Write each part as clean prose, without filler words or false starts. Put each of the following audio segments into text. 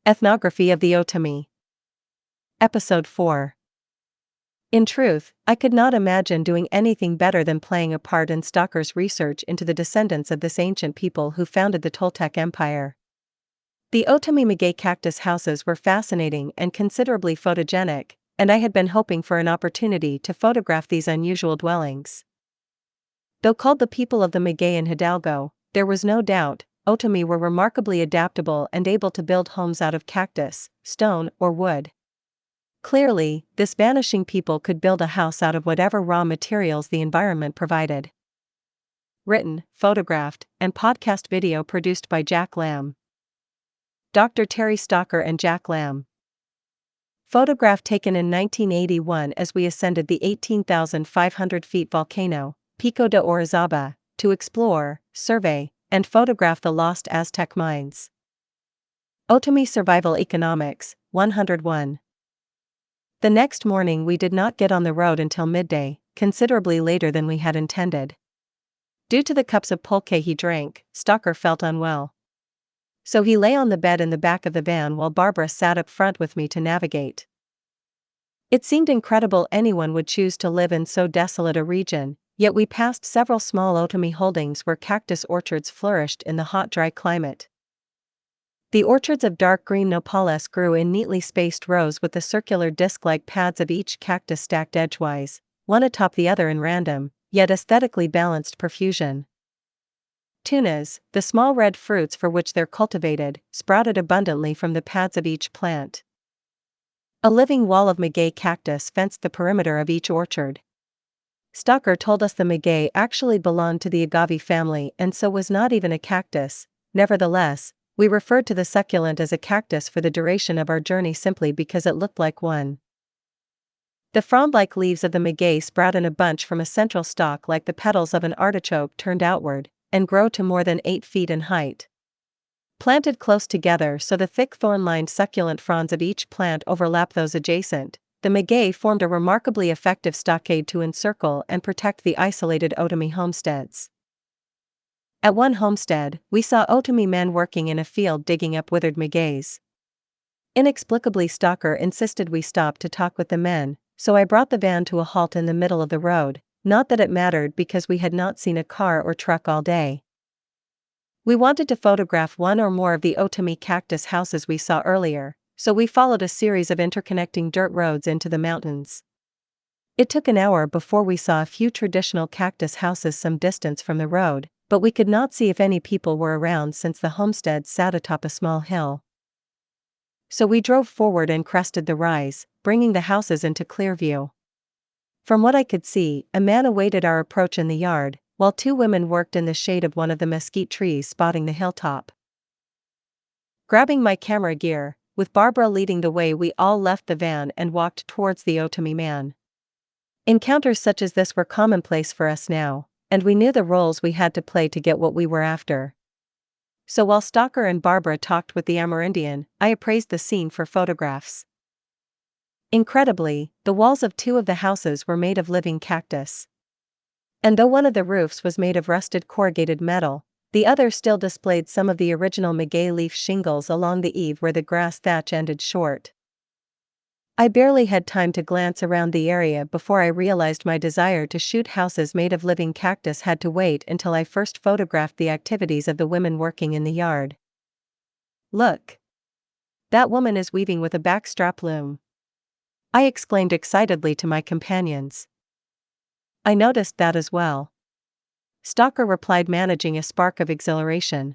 Ethnography of the Otomi. Episode 4. In truth, I could not imagine doing anything better than playing a part in Stocker's research into the descendants of this ancient people who founded the Toltec Empire. The Otomí Maguey cactus houses were fascinating and considerably photogenic, and I had been hoping for an opportunity to photograph these unusual dwellings. Though called the people of the Maguey in Hidalgo, there was no doubt, Otomi were remarkably adaptable and able to build homes out of cactus, stone, or wood. Clearly, this vanishing people could build a house out of whatever raw materials the environment provided. Written, photographed, and podcast video produced by Jack Lamb. Dr. Terry Stocker and Jack Lamb. Photograph taken in 1981 as we ascended the 18,500 feet volcano, Pico de Orizaba, to explore, survey, and photograph the lost Aztec mines. Otomí Survival Economics, 101. The next morning we did not get on the road until midday, considerably later than we had intended. Due to the cups of pulque he drank, Stocker felt unwell. So he lay on the bed in the back of the van while Barbara sat up front with me to navigate. It seemed incredible anyone would choose to live in so desolate a region, yet we passed several small Otomi holdings where cactus orchards flourished in the hot dry climate. The orchards of dark green nopales grew in neatly spaced rows with the circular disc-like pads of each cactus stacked edgewise, one atop the other in random, yet aesthetically balanced profusion. Tunas, the small red fruits for which they're cultivated, sprouted abundantly from the pads of each plant. A living wall of maguey cactus fenced the perimeter of each orchard. Stocker told us the maguey actually belonged to the agave family and so was not even a cactus. Nevertheless, we referred to the succulent as a cactus for the duration of our journey simply because it looked like one. The frond-like leaves of the maguey sprout in a bunch from a central stalk like the petals of an artichoke turned outward, and grow to more than 8 feet in height. Planted close together so the thick thorn-lined succulent fronds of each plant overlap those adjacent, the maguey formed a remarkably effective stockade to encircle and protect the isolated Otomi homesteads. At one homestead, we saw Otomi men working in a field digging up withered magueys. Inexplicably Stocker insisted we stop to talk with the men, so I brought the van to a halt in the middle of the road, not that it mattered because we had not seen a car or truck all day. We wanted to photograph one or more of the Otomi cactus houses we saw earlier, so we followed a series of interconnecting dirt roads into the mountains. It took an hour before we saw a few traditional cactus houses some distance from the road, but we could not see if any people were around since the homestead sat atop a small hill. So we drove forward and crested the rise, bringing the houses into clear view. From what I could see, a man awaited our approach in the yard, while 2 women worked in the shade of one of the mesquite trees spotting the hilltop. Grabbing my camera gear, with Barbara leading the way, we all left the van and walked towards the Otomi man. Encounters such as this were commonplace for us now, and we knew the roles we had to play to get what we were after. So while Stocker and Barbara talked with the Amerindian, I appraised the scene for photographs. Incredibly, the walls of 2 of the houses were made of living cactus. And though one of the roofs was made of rusted corrugated metal, the other still displayed some of the original maguey leaf shingles along the eave where the grass thatch ended short. I barely had time to glance around the area before I realized my desire to shoot houses made of living cactus had to wait until I first photographed the activities of the women working in the yard. Look! That woman is weaving with a backstrap loom, I exclaimed excitedly to my companions. I noticed that as well, Stocker replied, managing a spark of exhilaration.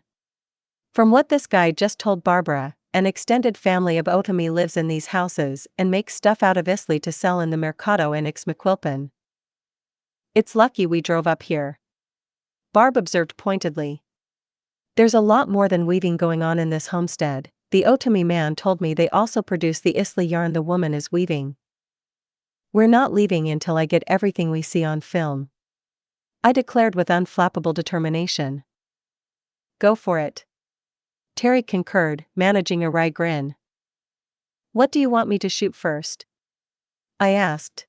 From what this guy just told Barbara, an extended family of Otomi lives in these houses and makes stuff out of isli to sell in the mercado in Ixmiquilpan. It's lucky we drove up here, Barb observed pointedly. There's a lot more than weaving going on in this homestead. The Otomi man told me they also produce the isli yarn the woman is weaving. We're not leaving until I get everything we see on film, I declared with unflappable determination. Go for it, Terry concurred, managing a wry grin. What do you want me to shoot first? I asked.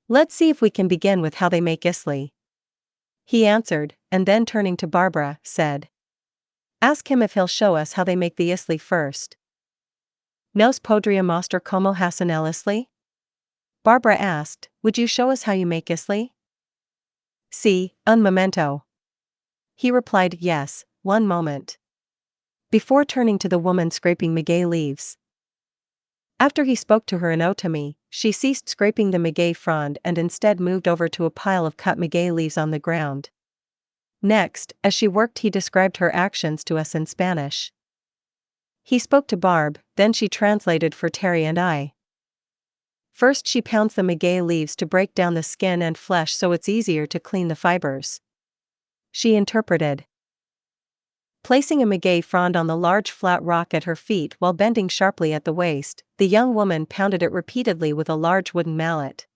Let's see if we can begin with how they make isli, he answered, and then turning to Barbara, said. Ask him if he'll show us how they make the isli first. Nos podría mostrar cómo hacen el isli? Barbara asked, would you show us how you make isli? Sí, un momento. He replied, yes, one moment. Before turning to the woman scraping maguey leaves. After he spoke to her in Otomi, she ceased scraping the maguey frond and instead moved over to a pile of cut maguey leaves on the ground. Next, as she worked, he described her actions to us in Spanish. He spoke to Barb, then she translated for Terry and I. First, she pounds the maguey leaves to break down the skin and flesh so it's easier to clean the fibers. She interpreted. Placing a maguey frond on the large flat rock at her feet while bending sharply at the waist, the young woman pounded it repeatedly with a large wooden mallet.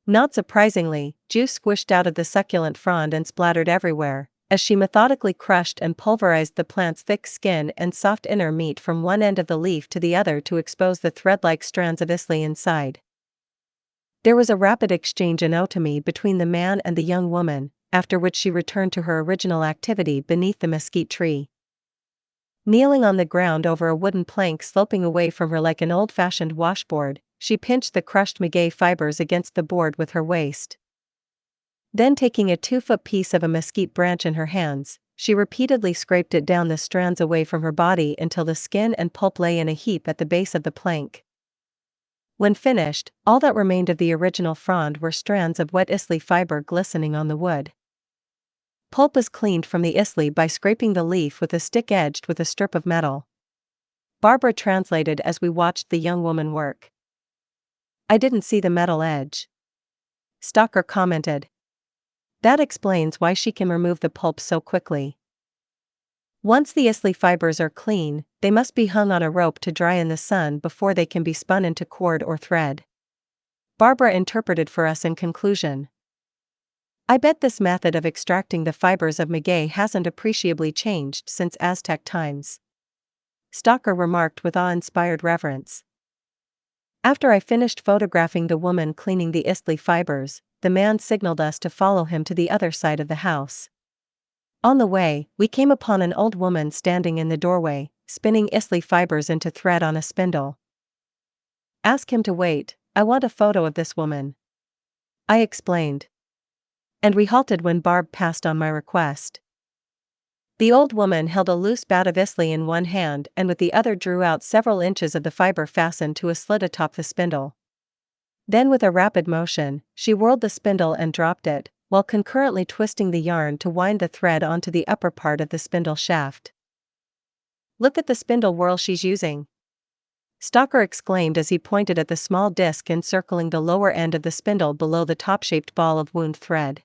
Not surprisingly, juice squished out of the succulent frond and splattered everywhere, as she methodically crushed and pulverized the plant's thick skin and soft inner meat from one end of the leaf to the other to expose the thread-like strands of isli inside. There was a rapid exchange in Otomi between the man and the young woman, after which she returned to her original activity beneath the mesquite tree. Kneeling on the ground over a wooden plank sloping away from her like an old-fashioned washboard, she pinched the crushed maguey fibers against the board with her waist. Then, taking a 2-foot piece of a mesquite branch in her hands, she repeatedly scraped it down the strands away from her body until the skin and pulp lay in a heap at the base of the plank. When finished, all that remained of the original frond were strands of wet isli fiber glistening on the wood. Pulp is cleaned from the isli by scraping the leaf with a stick edged with a strip of metal. Barbara translated as we watched the young woman work. I didn't see the metal edge. Stalker commented. That explains why she can remove the pulp so quickly. Once the isli fibers are clean, they must be hung on a rope to dry in the sun before they can be spun into cord or thread. Barbara interpreted for us in conclusion. I bet this method of extracting the fibers of maguey hasn't appreciably changed since Aztec times. Stalker remarked with awe-inspired reverence. After I finished photographing the woman cleaning the isli fibers, the man signaled us to follow him to the other side of the house. On the way, we came upon an old woman standing in the doorway, spinning isli fibers into thread on a spindle. Ask him to wait, I want a photo of this woman. I explained. And we halted when Barb passed on my request. The old woman held a loose bat of isli in one hand and with the other drew out several inches of the fiber fastened to a slit atop the spindle. Then with a rapid motion, she whirled the spindle and dropped it, while concurrently twisting the yarn to wind the thread onto the upper part of the spindle shaft. Look at the spindle whirl she's using. Stalker exclaimed as he pointed at the small disc encircling the lower end of the spindle below the top-shaped ball of wound thread.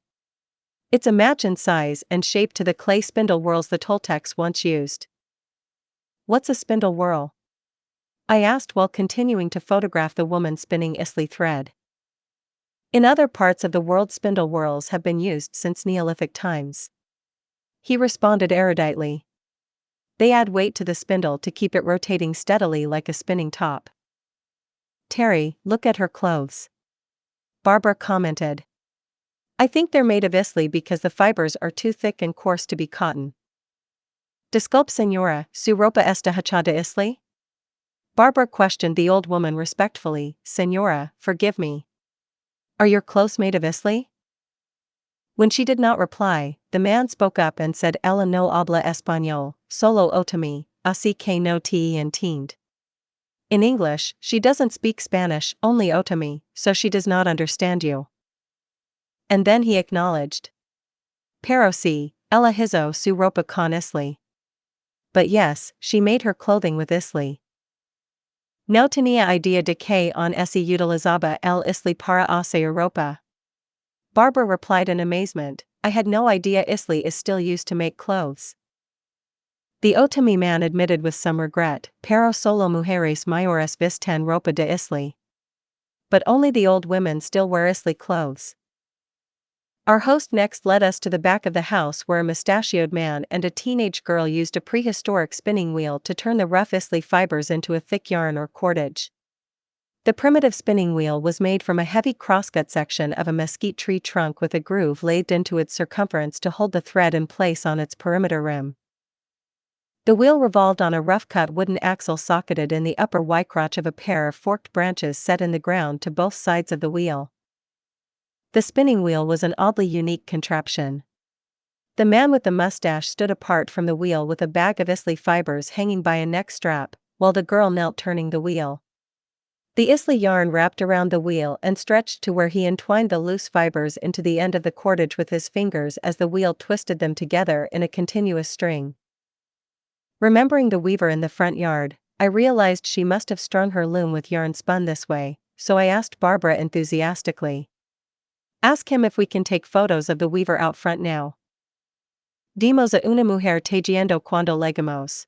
It's a match in size and shape to the clay spindle whirls the Toltecs once used. What's a spindle whirl? I asked while continuing to photograph the woman spinning isli thread. In other parts of the world, spindle whirls have been used since Neolithic times. He responded eruditely. They add weight to the spindle to keep it rotating steadily like a spinning top. Terry, look at her clothes. Barbara commented. I think they're made of isli because the fibers are too thick and coarse to be cotton. Disculpe señora, su ropa está hecha de isli? Barbara questioned the old woman respectfully. Señora, forgive me. Are your clothes made of isli? When she did not reply, the man spoke up and said, Ella no habla español, solo otomí, así que no te entiende. In English, she doesn't speak Spanish, only otomí, so she does not understand you. And then he acknowledged. Pero sí, ella hizo su ropa con isli. But yes, she made her clothing with isli. No tenía idea de que on se utilizaba el isli para hacer ropa. Barbara replied in amazement, I had no idea isli is still used to make clothes. The Otomi man admitted with some regret, pero solo mujeres mayores visten ropa de isli. But only the old women still wear isli clothes. Our host next led us to the back of the house where a mustachioed man and a teenage girl used a prehistoric spinning wheel to turn the rough isli fibers into a thick yarn or cordage. The primitive spinning wheel was made from a heavy crosscut section of a mesquite tree trunk with a groove laid into its circumference to hold the thread in place on its perimeter rim. The wheel revolved on a rough-cut wooden axle socketed in the upper Y-crotch of a pair of forked branches set in the ground to both sides of the wheel. The spinning wheel was an oddly unique contraption. The man with the mustache stood apart from the wheel with a bag of isli fibers hanging by a neck strap, while the girl knelt turning the wheel. The isli yarn wrapped around the wheel and stretched to where he entwined the loose fibers into the end of the cordage with his fingers as the wheel twisted them together in a continuous string. Remembering the weaver in the front yard, I realized she must have strung her loom with yarn spun this way, so I asked Barbara enthusiastically. "Ask him if we can take photos of the weaver out front now." "Dimos a una mujer tejiendo cuando llegamos.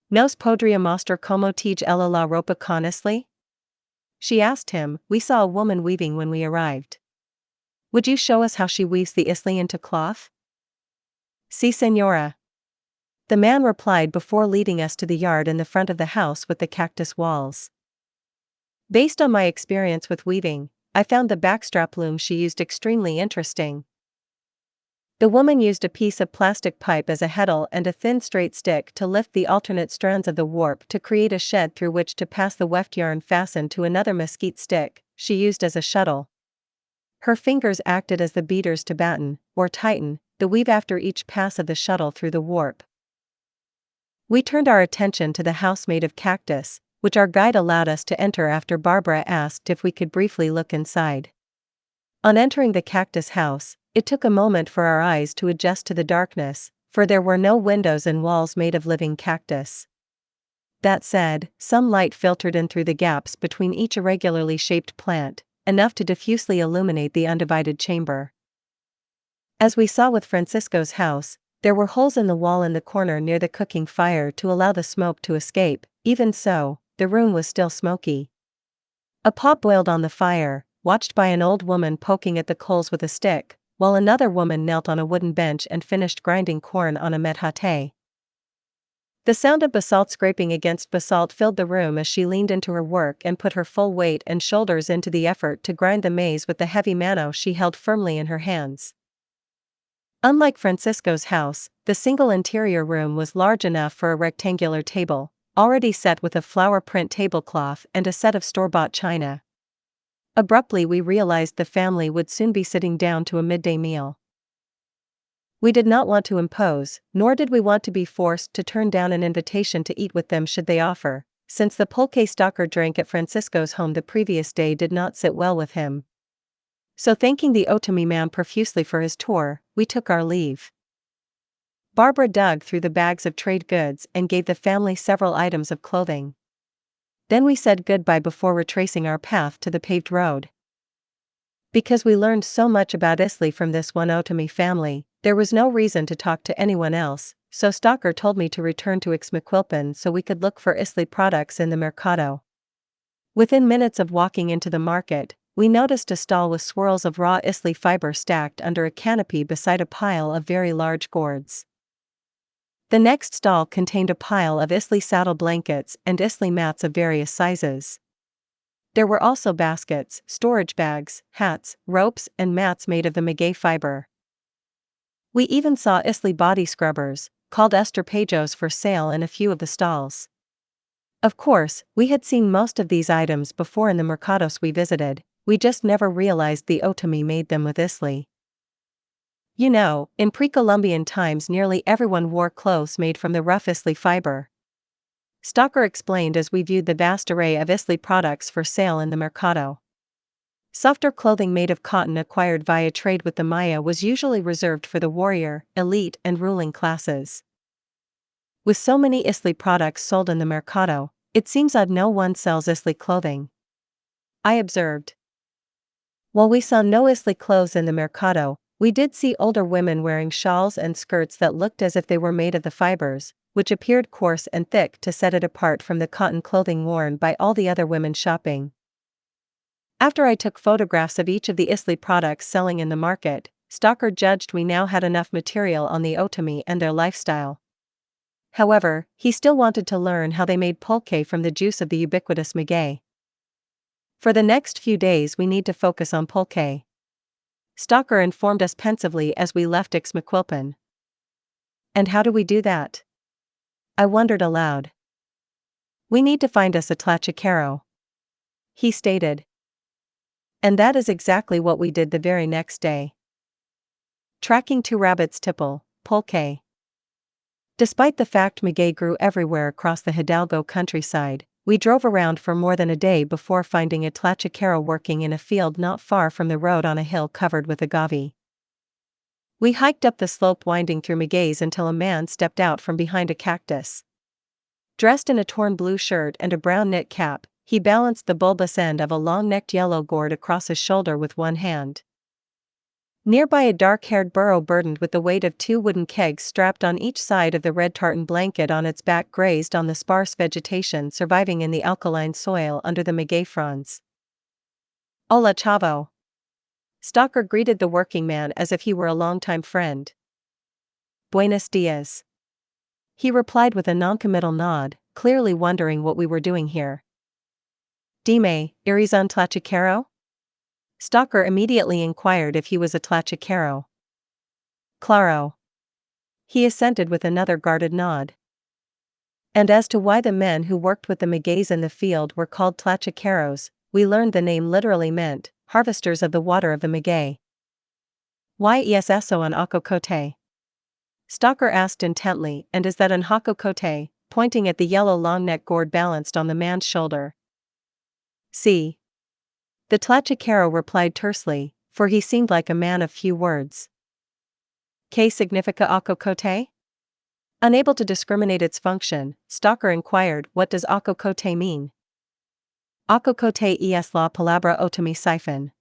¿Nos podría mostrar cómo teje ella la ropa con isli?" She asked him. "We saw a woman weaving when we arrived. Would you show us how she weaves the isli into cloth?" "Sí, señora." The man replied before leading us to the yard in the front of the house with the cactus walls. Based on my experience with weaving, I found the backstrap loom she used extremely interesting. The woman used a piece of plastic pipe as a heddle and a thin straight stick to lift the alternate strands of the warp to create a shed through which to pass the weft yarn fastened to another mesquite stick she used as a shuttle. Her fingers acted as the beaters to batten, or tighten, the weave after each pass of the shuttle through the warp. We turned our attention to the house made of cactus, which our guide allowed us to enter after Barbara asked if we could briefly look inside. On entering the cactus house, it took a moment for our eyes to adjust to the darkness, for there were no windows and walls made of living cactus. That said, some light filtered in through the gaps between each irregularly shaped plant, enough to diffusely illuminate the undivided chamber. As we saw with Francisco's house, there were holes in the wall in the corner near the cooking fire to allow the smoke to escape. Even so, the room was still smoky. A pot boiled on the fire, watched by an old woman poking at the coals with a stick, while another woman knelt on a wooden bench and finished grinding corn on a metate. The sound of basalt scraping against basalt filled the room as she leaned into her work and put her full weight and shoulders into the effort to grind the maize with the heavy mano she held firmly in her hands. Unlike Francisco's house, the single interior room was large enough for a rectangular table, already set with a flower print tablecloth and a set of store-bought china. Abruptly we realized the family would soon be sitting down to a midday meal. We did not want to impose, nor did we want to be forced to turn down an invitation to eat with them should they offer, since the pulque stalker drank at Francisco's home the previous day did not sit well with him. So thanking the Otomi man profusely for his tour, we took our leave. Barbara dug through the bags of trade goods and gave the family several items of clothing. Then we said goodbye before retracing our path to the paved road. Because we learned so much about isli from this one Otomi family, there was no reason to talk to anyone else, so Stalker told me to return to Ixmiquilpan so we could look for isli products in the mercado. Within minutes of walking into the market, we noticed a stall with swirls of raw isli fiber stacked under a canopy beside a pile of very large gourds. The next stall contained a pile of isli saddle blankets and isli mats of various sizes. There were also baskets, storage bags, hats, ropes, and mats made of the Maguey fiber. We even saw isli body scrubbers, called estorpejos, for sale in a few of the stalls. Of course, we had seen most of these items before in the mercados we visited, we just never realized the Otomi made them with isli. You know, in pre-Columbian times nearly everyone wore clothes made from the rough isli fiber. Stalker explained as we viewed the vast array of isli products for sale in the mercado. Softer clothing made of cotton acquired via trade with the Maya was usually reserved for the warrior, elite, and ruling classes. With so many isli products sold in the mercado, it seems odd no one sells isli clothing, I observed. While we saw no isli clothes in the mercado, we did see older women wearing shawls and skirts that looked as if they were made of the fibers, which appeared coarse and thick to set it apart from the cotton clothing worn by all the other women shopping. After I took photographs of each of the isli products selling in the market, Stalker judged we now had enough material on the Otomi and their lifestyle. However, he still wanted to learn how they made pulque from the juice of the ubiquitous maguey. For the next few days we need to focus on pulque. Stalker informed us pensively as we left Ixmiquilpan. And how do we do that? I wondered aloud. We need to find us a tlachicero, he stated. And that is exactly what we did the very next day. Tracking 2 rabbits tipple, pulque. Despite the fact maguey grew everywhere across the Hidalgo countryside, we drove around for more than a day before finding a tlachicero working in a field not far from the road on a hill covered with agave. We hiked up the slope winding through magueys until a man stepped out from behind a cactus. Dressed in a torn blue shirt and a brown knit cap, he balanced the bulbous end of a long-necked yellow gourd across his shoulder with one hand. Nearby, a dark-haired burro burdened with the weight of 2 wooden kegs strapped on each side of the red tartan blanket on its back grazed on the sparse vegetation surviving in the alkaline soil under the maguey fronds. Hola chavo. Stalker greeted the working man as if he were a longtime friend. Buenos dias. He replied with a noncommittal nod, clearly wondering what we were doing here. Dime, ¿eres un tlachicero? Stalker immediately inquired if he was a tlachicero. Claro. He assented with another guarded nod. And as to why the men who worked with the magueys in the field were called tlachiceros, we learned the name literally meant harvesters of the water of the maguey. ¿Y es eso en Ococote? Stalker asked intently, and is that an Hacocote, pointing at the yellow long-neck gourd balanced on the man's shoulder. See. The tlachicero replied tersely, for he seemed like a man of few words. ¿Qué significa Ococote? Unable to discriminate its function, Stalker inquired, what does Ococote mean? Ococote es la palabra Otomí siphon.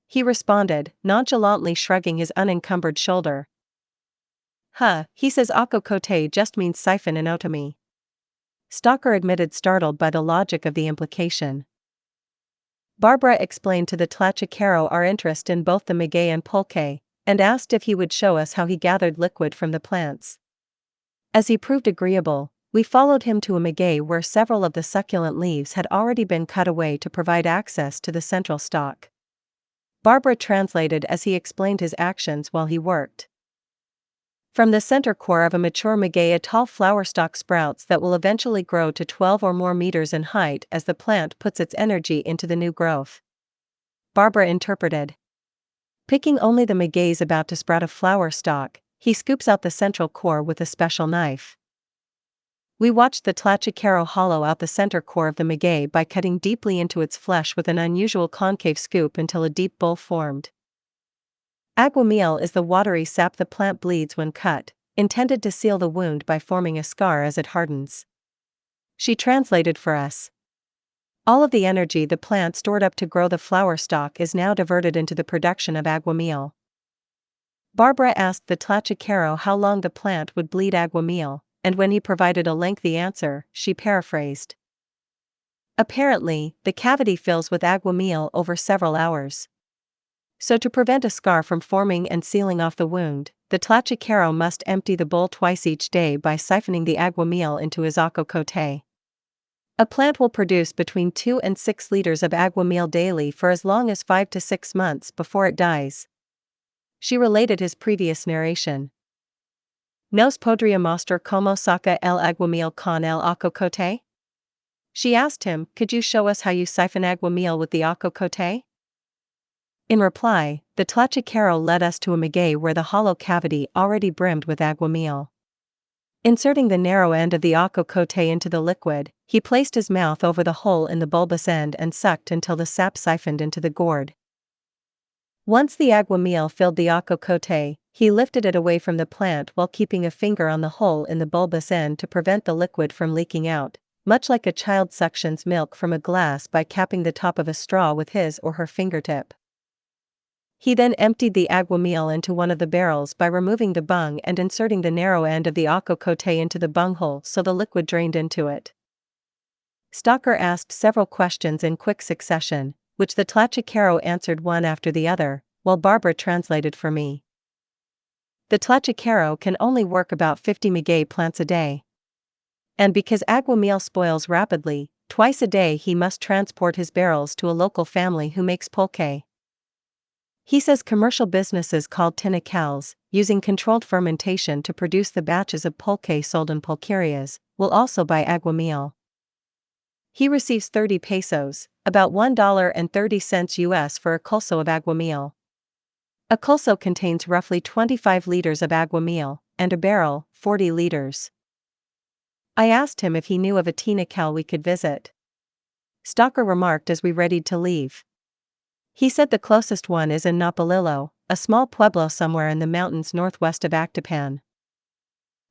He responded, nonchalantly shrugging his unencumbered shoulder. He says Ococote just means siphon in Otomi. Stalker admitted, startled by the logic of the implication. Barbara explained to the tlachicero our interest in both the maguey and pulque, and asked if he would show us how he gathered liquid from the plants. As he proved agreeable, we followed him to a maguey where several of the succulent leaves had already been cut away to provide access to the central stalk. Barbara translated as he explained his actions while he worked. From the center core of a mature maguey, a tall flower stalk sprouts that will eventually grow to 12 or more meters in height as the plant puts its energy into the new growth. Barbara interpreted. Picking only the magueys about to sprout a flower stalk, he scoops out the central core with a special knife. We watched the tlachicero hollow out the center core of the maguey by cutting deeply into its flesh with an unusual concave scoop until a deep bowl formed. Aguamiel is the watery sap the plant bleeds when cut, intended to seal the wound by forming a scar as it hardens. She translated for us. All of the energy the plant stored up to grow the flower stalk is now diverted into the production of aguamiel. Barbara asked the tlachicero how long the plant would bleed aguamiel, and when he provided a lengthy answer, she paraphrased. Apparently, the cavity fills with aguamiel over several hours. So to prevent a scar from forming and sealing off the wound, the tlachicero must empty the bowl twice each day by siphoning the aguamiel into his ococote. A plant will produce between 2 and 6 liters of aguamiel daily for as long as 5 to 6 months before it dies. She related his previous narration. ¿Nos podría mostrar cómo saca el aguamiel con el ococote? She asked him, could you show us how you siphon aguamiel with the ococote? In reply, the tlachicero led us to a maguey where the hollow cavity already brimmed with aguamiel. Inserting the narrow end of the ococote into the liquid, he placed his mouth over the hole in the bulbous end and sucked until the sap siphoned into the gourd. Once the aguamiel filled the ococote, he lifted it away from the plant while keeping a finger on the hole in the bulbous end to prevent the liquid from leaking out, much like a child suctions milk from a glass by capping the top of a straw with his or her fingertip. He then emptied the aguamiel into one of the barrels by removing the bung and inserting the narrow end of the ococote into the bunghole so the liquid drained into it. Stalker asked several questions in quick succession, which the tlachicero answered one after the other, while Barbara translated for me. The tlachicero can only work about 50 maguey plants a day. And because aguamiel spoils rapidly, twice a day he must transport his barrels to a local family who makes pulque. He says commercial businesses called tinicals, using controlled fermentation to produce the batches of pulque sold in pulquerias, will also buy aguamiel. He receives 30 pesos, about $1.30 US for a culso of aguamiel. A culso contains roughly 25 liters of aguamiel, and a barrel, 40 liters. I asked him if he knew of a tinical we could visit. Stalker remarked as we readied to leave. He said the closest one is in Nopalillo, a small pueblo somewhere in the mountains northwest of Actopan.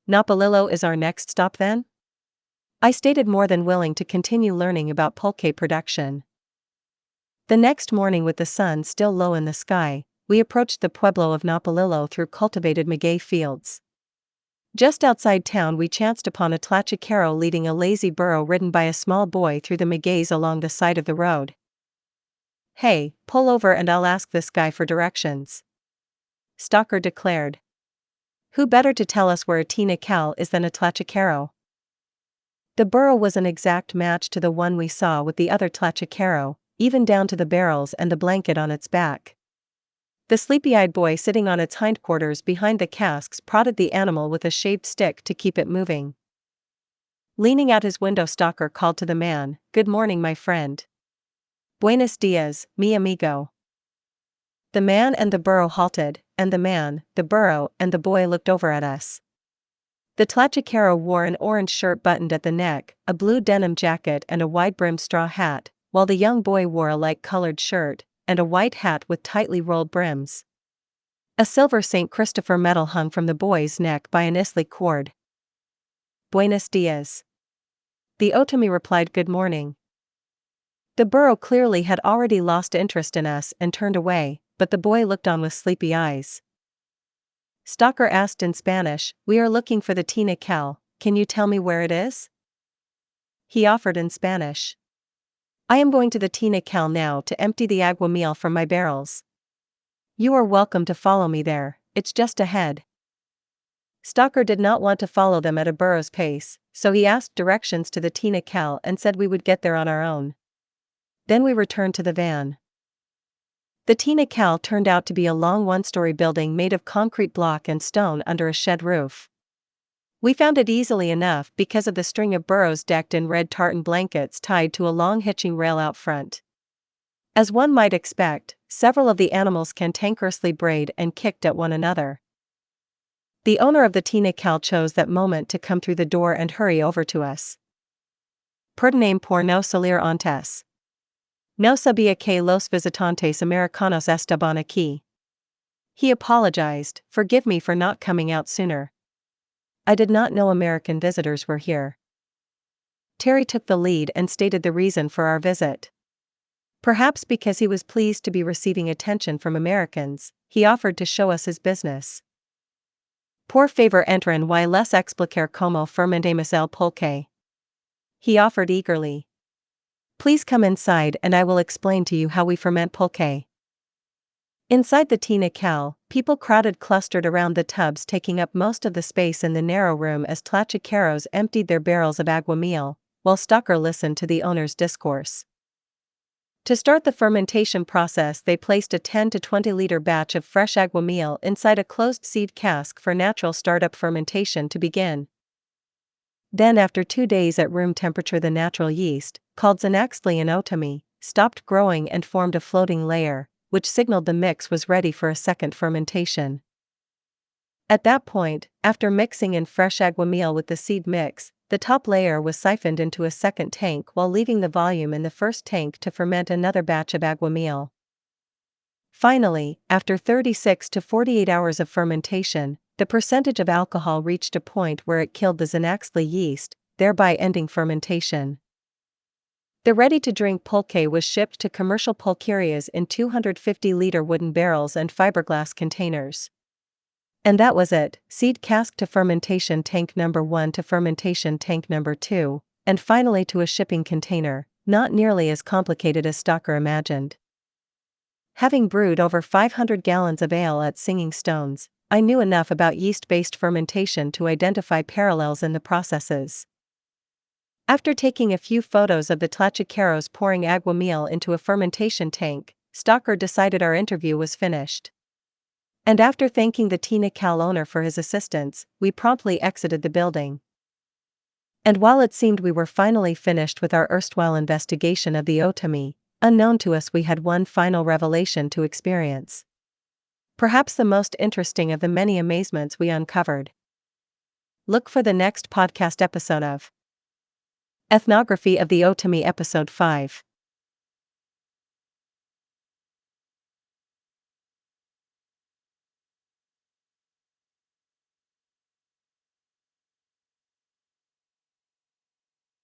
Nopalillo is our next stop then? I stated, more than willing to continue learning about pulque production. The next morning, with the sun still low in the sky, we approached the pueblo of Nopalillo through cultivated maguey fields. Just outside town we chanced upon a tlachicero leading a lazy burro ridden by a small boy through the magueys along the side of the road. "Hey, pull over and I'll ask this guy for directions," Stalker declared. Who better to tell us where a tinical is than a tlachicero? The burro was an exact match to the one we saw with the other tlachicero, even down to the barrels and the blanket on its back. The sleepy-eyed boy sitting on its hindquarters behind the casks prodded the animal with a shaved stick to keep it moving. Leaning out his window, Stalker called to the man, "Good morning, my friend." "Buenos dias, mi amigo." The man and the burro halted, and the man, the burro, and the boy looked over at us. The tlachicero wore an orange shirt buttoned at the neck, a blue denim jacket and a wide-brimmed straw hat, while the young boy wore a light-colored shirt and a white hat with tightly rolled brims. A silver St. Christopher medal hung from the boy's neck by an isly cord. "Buenos dias." The Otomi replied, "Good morning." The burro clearly had already lost interest in us and turned away, but the boy looked on with sleepy eyes. Stalker asked in Spanish, "We are looking for the tinical, can you tell me where it is?" He offered in Spanish, "I am going to the tinical now to empty the aguamiel from my barrels. You are welcome to follow me there, it's just ahead." Stalker did not want to follow them at a burro's pace, so he asked directions to the tinical and said we would get there on our own. Then we returned to the van. The tinical turned out to be a long one-story building made of concrete block and stone under a shed roof. We found it easily enough because of the string of burros decked in red tartan blankets tied to a long hitching rail out front. As one might expect, several of the animals cantankerously brayed and kicked at one another. The owner of the tinical chose that moment to come through the door and hurry over to us. "Perdoname por no salir antes. No sabía que los visitantes americanos estaban aquí." He apologized, "Forgive me for not coming out sooner. I did not know American visitors were here." Terry took the lead and stated the reason for our visit. Perhaps because he was pleased to be receiving attention from Americans, he offered to show us his business. "Por favor entren y les explicar cómo fermentamos el pulque," he offered eagerly. "Please come inside and I will explain to you how we ferment pulque." Inside the tinical, people clustered around the tubs, taking up most of the space in the narrow room as tlachiqueros emptied their barrels of aguamiel, while Stalker listened to the owner's discourse. To start the fermentation process, they placed a 10 to 20 liter batch of fresh aguamiel inside a closed seed cask for natural startup fermentation to begin. Then, after 2 days at room temperature, the natural yeast, called Xanaxtli and Otomi, stopped growing and formed a floating layer, which signaled the mix was ready for a second fermentation. At that point, after mixing in fresh aguamiel with the seed mix, the top layer was siphoned into a second tank while leaving the volume in the first tank to ferment another batch of aguamiel. Finally, after 36 to 48 hours of fermentation, the percentage of alcohol reached a point where it killed the Xanaxtli yeast, thereby ending fermentation. The ready-to-drink pulque was shipped to commercial pulquerias in 250-liter wooden barrels and fiberglass containers. And that was it: seed cask to fermentation tank number 1 to fermentation tank number 2, and finally to a shipping container, not nearly as complicated as Stalker imagined. Having brewed over 500 gallons of ale at Singing Stones, I knew enough about yeast-based fermentation to identify parallels in the processes. After taking a few photos of the tlachiqueros pouring aguamiel into a fermentation tank, Stalker decided our interview was finished. And after thanking the Tina Cal owner for his assistance, we promptly exited the building. And while it seemed we were finally finished with our erstwhile investigation of the Otomi, unknown to us we had one final revelation to experience. Perhaps the most interesting of the many amazements we uncovered. Look for the next podcast episode of Ethnography of the Otomi, Episode 5.